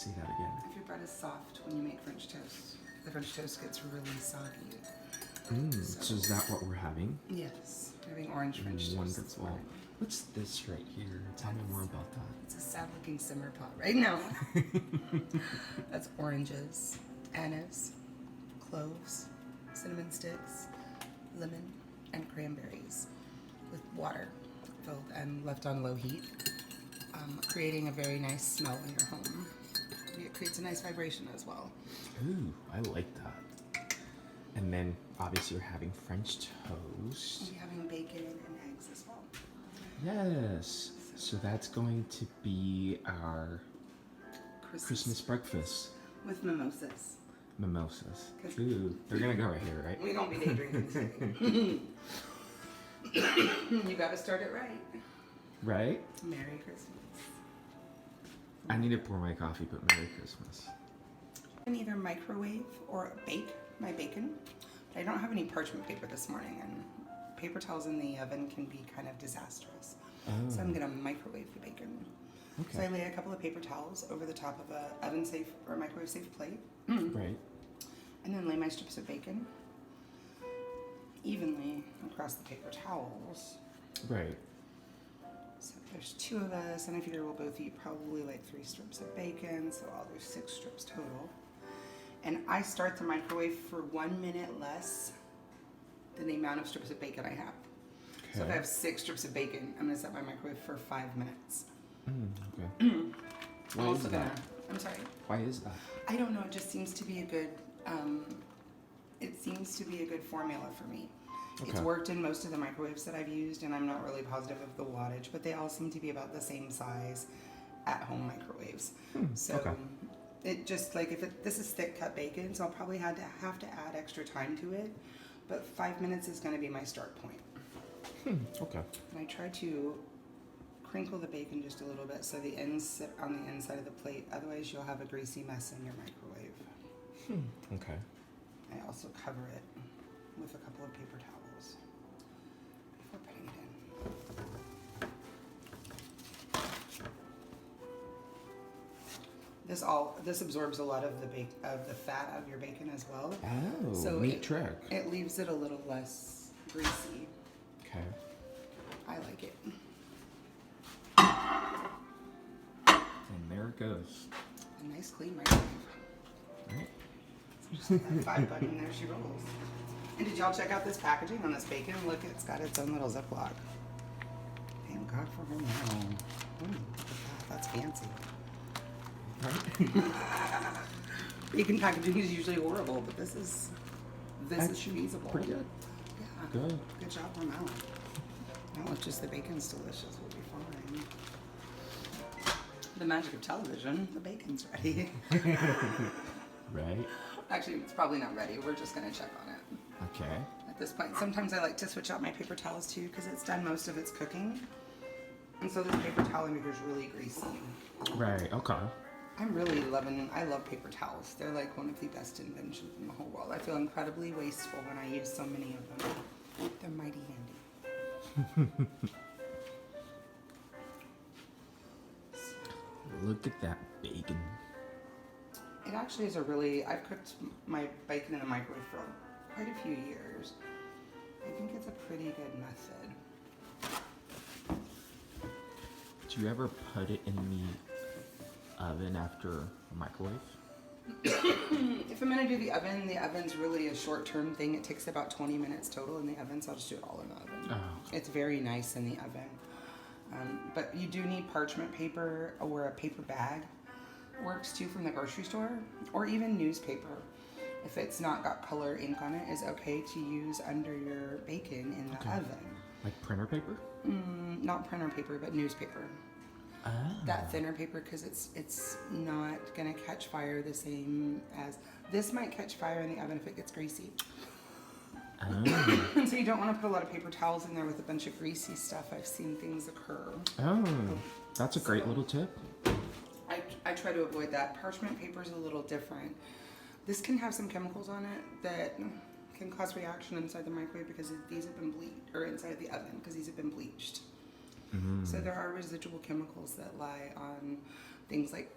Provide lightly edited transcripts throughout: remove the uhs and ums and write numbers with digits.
Say that again. If your bread is soft when you make French toast, the French toast gets really soggy. So is that what we're having? Yes, we're having orange French toast. Wonderful. What's this right here? Tell me more about that. It's a sad-looking simmer pot right now. That's oranges, anise, cloves, cinnamon sticks, lemon, and cranberries with water filled and left on low heat, creating a very nice smell in your home. It creates a nice vibration as well. Ooh, I like that. And then obviously you're having French toast. And you're having bacon and eggs as well. Yes. So that's going to be our Christmas breakfast. With mimosas. Mimosas. Ooh, they're gonna go right here, right? We don't be day drinking today. You gotta start it right. Right? Merry Christmas. I need to pour my coffee, but Merry Christmas. I can either microwave or bake my bacon. But I don't have any parchment paper this morning, and paper towels in the oven can be kind of disastrous. Oh. So I'm gonna microwave the bacon. Okay. So I lay a couple of paper towels over the top of a oven safe or microwave safe plate. Right. And then lay my strips of bacon evenly across the paper towels. Right. So there's 2 of us, and I figure we'll both eat probably like 3 strips of bacon, so there's 6 strips total. And I start the microwave for 1 minute less than the amount of strips of bacon I have. Okay. So if I have 6 strips of bacon, I'm gonna set my microwave for 5 minutes. Okay. Why is that? I'm sorry. Why is that? I don't know. It just seems to be a good. It seems to be a good formula for me. Okay. It's worked in most of the microwaves that I've used, and I'm not really positive of the wattage, but they all seem to be about the same size at-home microwaves. So okay. It just like this is thick cut bacon, so I'll probably have to add extra time to it. But 5 minutes is going to be my start point. Okay. And I try to crinkle the bacon just a little bit so the ends sit on the inside of the plate. Otherwise, you'll have a greasy mess in your microwave. Okay. I also cover it with a couple of paper towels before putting it in. This absorbs a lot of the fat of your bacon as well. Oh, so neat trick. It leaves it a little less greasy. Okay. I like it. And there it goes. A nice clean microwave. Right. Just like that 5 button, there she rolls. And did y'all check out this packaging on this bacon? Look, it's got its own little Ziploc. Thank God for her now. Ooh, look at that. That's fancy. Right? Bacon packaging is usually horrible, but this is feasible. Pretty good. Yeah. Good job on that one. Now it's just the bacon's delicious. We'll be fine. The magic of television. The bacon's ready. Right. Actually, it's probably not ready. We're just gonna check on it. Okay. At this point, sometimes I like to switch out my paper towels too because it's done most of its cooking, and so this paper towel maker is really greasy. Right. Okay. I love paper towels. They're like one of the best inventions in the whole world. I feel incredibly wasteful when I use so many of them. They're mighty handy. Look at that bacon. It actually is I've cooked my bacon in the microwave for quite a few years. I think it's a pretty good method. Do you ever put it in the oven after a microwave? If I'm gonna do the oven's really a short-term thing. It takes about 20 minutes total in the oven, so I'll just do it all in the oven. Oh. It's very nice in the oven. But you do need parchment paper or a paper bag. Works too from the grocery store, or even newspaper. If it's not got color ink on it, is okay to use under your bacon in the oven. Like printer paper? Not printer paper, but newspaper. Oh. That thinner paper, because it's not gonna catch fire the same as this might catch fire in the oven if it gets greasy. Oh. And so you don't want to put a lot of paper towels in there with a bunch of greasy stuff. I've seen things occur. Oh, that's a great little tip. I try to avoid that. Parchment paper is a little different. This can have some chemicals on it that can cause reaction inside the microwave because these have been bleached, or inside the oven because these have been bleached. So there are residual chemicals that lie on things like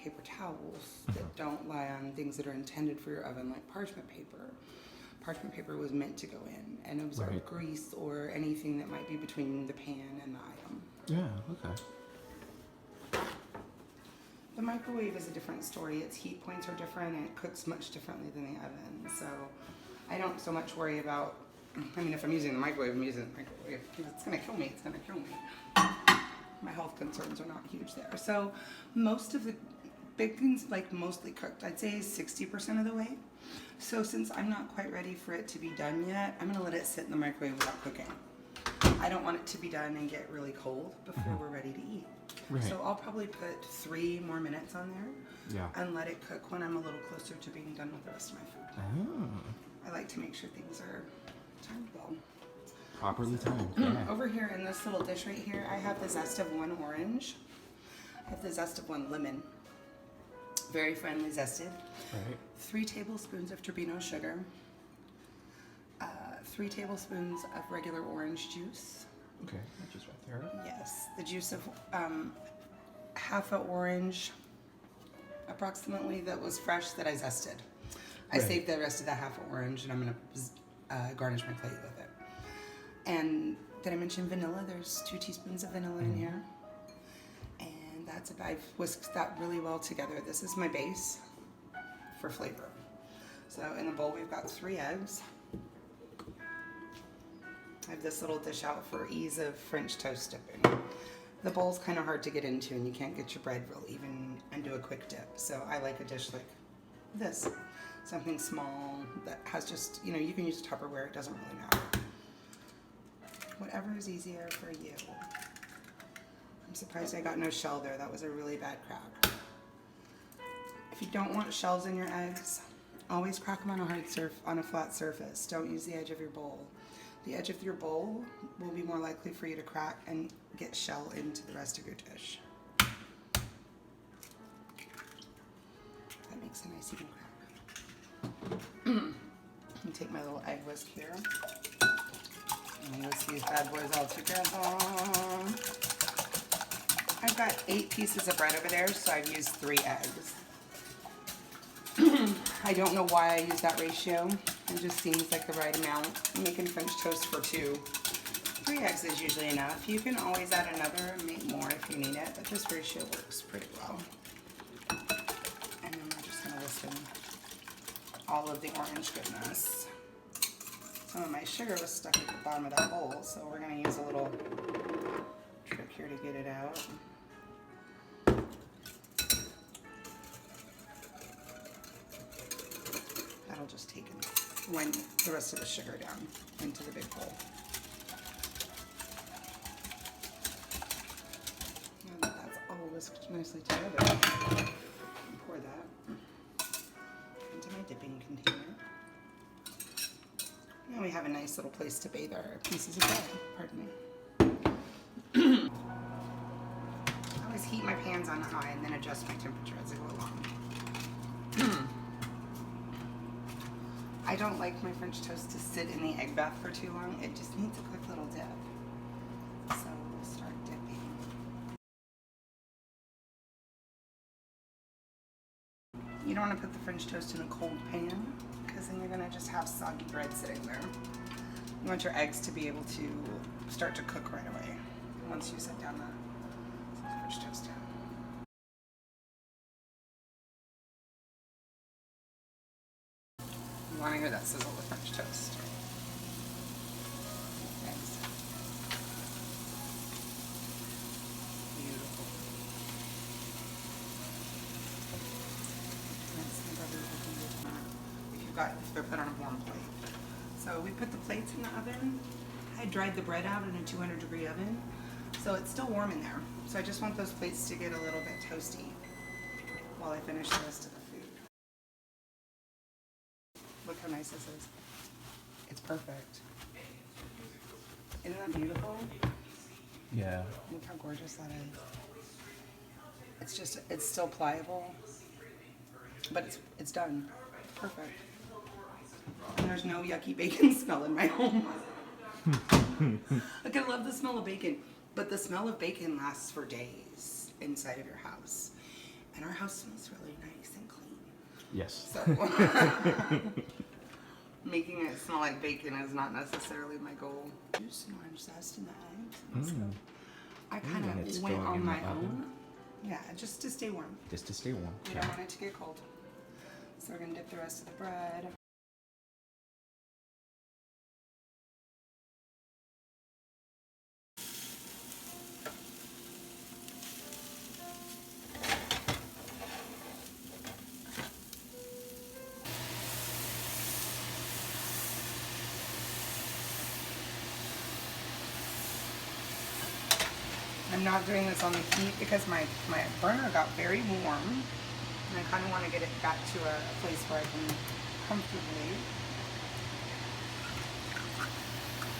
paper towels that don't lie on things that are intended for your oven, like parchment paper. Parchment paper was meant to go in and absorb grease or anything that might be between the pan and the item. Yeah, okay. The microwave is a different story. Its heat points are different and it cooks much differently than the oven. So I don't so much worry about, I mean, if I'm using the microwave, I'm using the microwave. If it's gonna kill me, it's gonna kill me. My health concerns are not huge there. So most of the bacon's like mostly cooked. I'd say 60% of the way. So since I'm not quite ready for it to be done yet, I'm gonna let it sit in the microwave without cooking. I don't want it to be done and get really cold before we're ready to eat. Right. So I'll probably put 3 more minutes on there and let it cook when I'm a little closer to being done with the rest of my food. Oh. I like to make sure things are timed well. Properly timed. Yeah. Over here in this little dish right here, I have the zest of 1 orange. I have the zest of 1 lemon. Very finely zested. Right. 3 tablespoons of turbino sugar. 3 tablespoons of regular orange juice. Okay, that's just right there. Yes, the juice of half an orange, approximately, that was fresh that I zested. I saved the rest of the half an orange and I'm gonna garnish my plate with it. And did I mention vanilla? There's 2 teaspoons of vanilla in here. And that's about, I've whisked that really well together. This is my base for flavor. So in the bowl we've got 3 eggs. I have this little dish out for ease of French toast dipping. The bowl's kind of hard to get into and you can't get your bread real even and do a quick dip. So I like a dish like this. Something small that has just, you know, you can use a Tupperware, it doesn't really matter. Whatever is easier for you. I'm surprised I got no shell there. That was a really bad crack. If you don't want shells in your eggs, always crack them on a flat surface. Don't use the edge of your bowl. The edge of your bowl will be more likely for you to crack and get shell into the rest of your dish. That makes a nice even crack. And take my little egg whisk here. And whisk these bad boys all together. I've got 8 pieces of bread over there, so I've used 3 eggs. I don't know why I use that ratio. It just seems like the right amount. I'm making French toast for 2. 3 eggs is usually enough. You can always add another and make more if you need it, but this ratio works pretty well. And then we're just going to whisk in all of the orange goodness. Some of my sugar was stuck at the bottom of that bowl, so we're going to use a little trick here to get it out. That'll just take and wind the rest of the sugar down into the big bowl. Now that that's all whisked nicely together, pour that into my dipping container. Now we have a nice little place to bathe our pieces of bread. Pardon me. I always heat my pans on high and then adjust my temperature as I go along. I don't like my French toast to sit in the egg bath for too long. It just needs a quick little dip. So we'll start dipping. You don't want to put the French toast in a cold pan because then you're going to just have soggy bread sitting there. You want your eggs to be able to start to cook right away once you set down the French toast down. You want to hear that sizzle with French toast. Eggs. Beautiful. If they're put on a warm plate. So we put the plates in the oven. I dried the bread out in a 200-degree oven, so it's still warm in there. So I just want those plates to get a little bit toasty while I finish the rest of the food. Look how nice this is. It's perfect. Isn't that beautiful? Yeah. Look how gorgeous that is. It's still pliable, but it's done. Perfect. And there's no yucky bacon smell in my home. Like, I love the smell of bacon, but the smell of bacon lasts for days inside of your house. And our house smells really nice and clean. Yes. So making it smell like bacon is not necessarily my goal. Juice, and I'm zest in the eggs. And so I kind and it's of went going on in the my oven. own. Yeah, just to stay warm. Just to stay warm. We don't want it to get cold. So we're gonna dip the rest of the bread. I'm not doing this on the heat because my burner got very warm, and I kind of want to get it back to a place where I can comfortably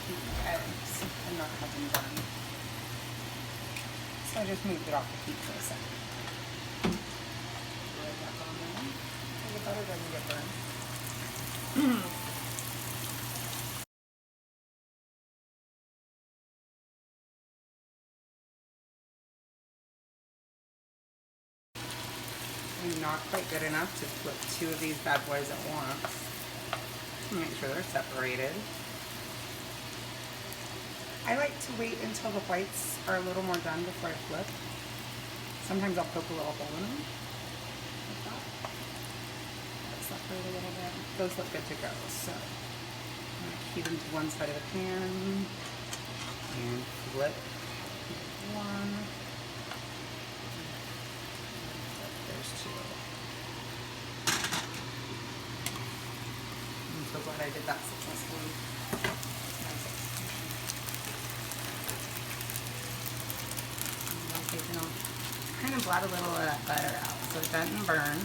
eat the eggs and not have them burn. So I just moved it off the heat for a second. Put it back on there so the butter doesn't get burned. And not quite good enough to flip 2 of these bad boys at once. Make sure they're separated. I like to wait until the whites are a little more done before I flip. Sometimes I'll poke a little hole in them. Like that. Let separate a little bit. Those look good to go. So I'm going to heat them to one side of the pan and flip one. There's 2. I'm so glad I did that successfully. Kind of blot a little of that butter out so it doesn't burn,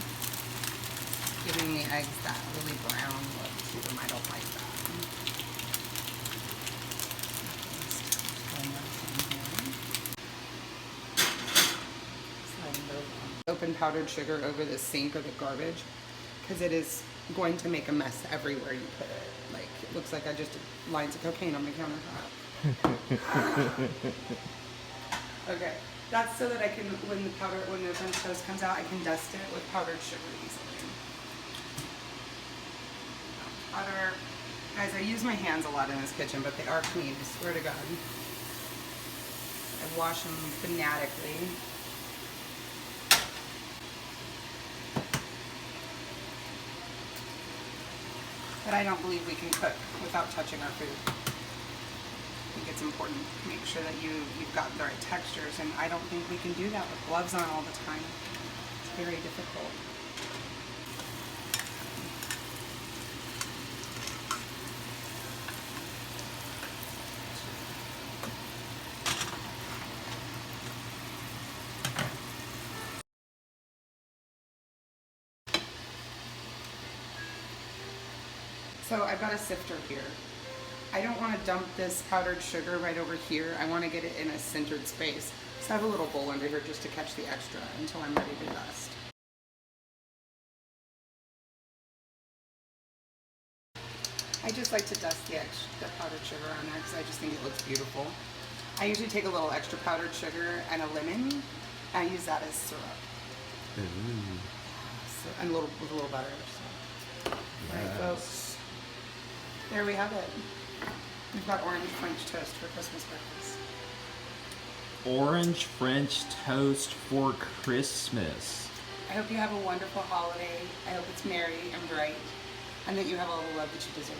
giving the eggs that really brown look to them. I don't like that. Open powdered sugar over the sink or the garbage because it is going to make a mess everywhere you put it. Like, it looks like I just did lines of cocaine on my countertop. Okay, that's so that I can, when the French toast comes out, I can dust it with powdered sugar easily. Powder, guys, I use my hands a lot in this kitchen, but they are clean, I swear to God. I wash them fanatically. But I don't believe we can cook without touching our food. I think it's important to make sure that you've got the right textures, and I don't think we can do that with gloves on all the time. It's very difficult. So I've got a sifter here. I don't want to dump this powdered sugar right over here. I want to get it in a centered space. So I have a little bowl under here just to catch the extra until I'm ready to dust. I just like to dust the powdered sugar on there because I just think it looks beautiful. I usually take a little extra powdered sugar and a lemon, and I use that as syrup. So, and with a little butter. So. Yes. All right, folks. There we have it. We've got orange French toast for Christmas breakfast. Orange French toast for Christmas. I hope you have a wonderful holiday. I hope it's merry and bright, and that you have all the love that you deserve.